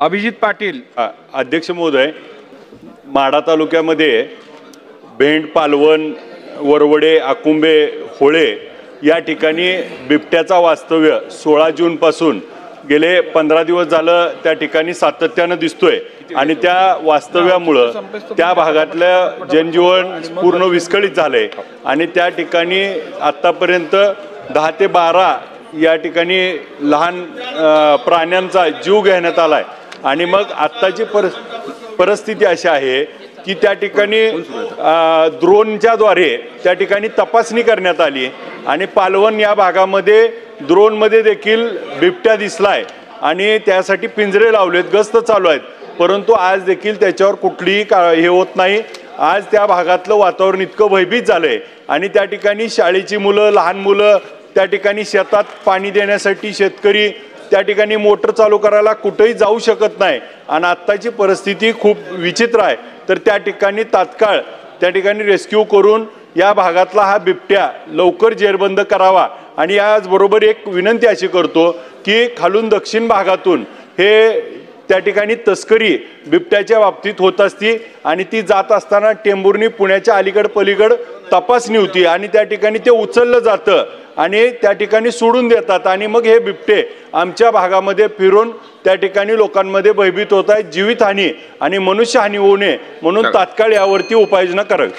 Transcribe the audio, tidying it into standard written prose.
अभिजित पाटील। अध्यक्ष महोदय, माढा तालुक्यामध्ये भेंड, पालवण, वरवडे, आकुंबे, होळे या ठिकाणी बिबट्याचा वास्तव्य 16 जून पासून गेले 15 दिवस झालं त्या ठिकाणी सातत्यानं दिसतोय आणि त्या वास्तव्यामुळं त्या भागातलं जनजीवन पूर्ण विस्कळीत झालंय आणि त्या ठिकाणी आतापर्यंत 10 ते 12 या ठिकाणी लहान प्राण्यांचा जीव घेण्यात आलाय आणि मग आत्ताची परिस्थिती अशी आहे की त्या ठिकाणी ड्रोनच्या द्वारे त्या ठिकाणी तपासणी करण्यात आली आणि पालवण या भागामध्ये ड्रोनमध्ये देखील बिबट्या दिसलाय आणि त्यासाठी पिंजरे लावलेत, गस्त चालू आहेत, परंतु आज देखील त्याच्यावर कुठलीही हे होत नाही। आज त्या भागातलं वातावरण इतकं भयभीत झालंय आणि त्या ठिकाणी शाळेची मुलं, लहान मुलं त्या ठिकाणी शेतात पाणी देण्यासाठी शेतकरी त्या ठिकाणी मोटर चालू करायला कुठेही जाऊ शकत नाही आणि आत्ताची परिस्थिती खूप विचित्र आहे। तर त्या ठिकाणी तात्काळ त्या ठिकाणी रेस्क्यू करून या भागातला हा बिबट्या लवकर जेरबंद करावा आणि याचबरोबर एक विनंती अशी करतो की खालून दक्षिण भागातून हे त्या ठिकाणी तस्करी बिबट्याच्या बाबतीत होत असती आणि ती जात असताना टेंभुर्णी पुण्याच्या अलीकड पलीकड तपासणी होती आणि त्या ठिकाणी ते उचललं जातं आणि त्या ठिकाणी सोडून देतात आणि मग हे बिबटे आमच्या भागामध्ये फिरून त्या ठिकाणी लोकांमध्ये भयभीत होत आहेत। जीवितहानी आणि मनुष्यहानी होऊ नये म्हणून तात्काळ यावरती उपाययोजना करावी।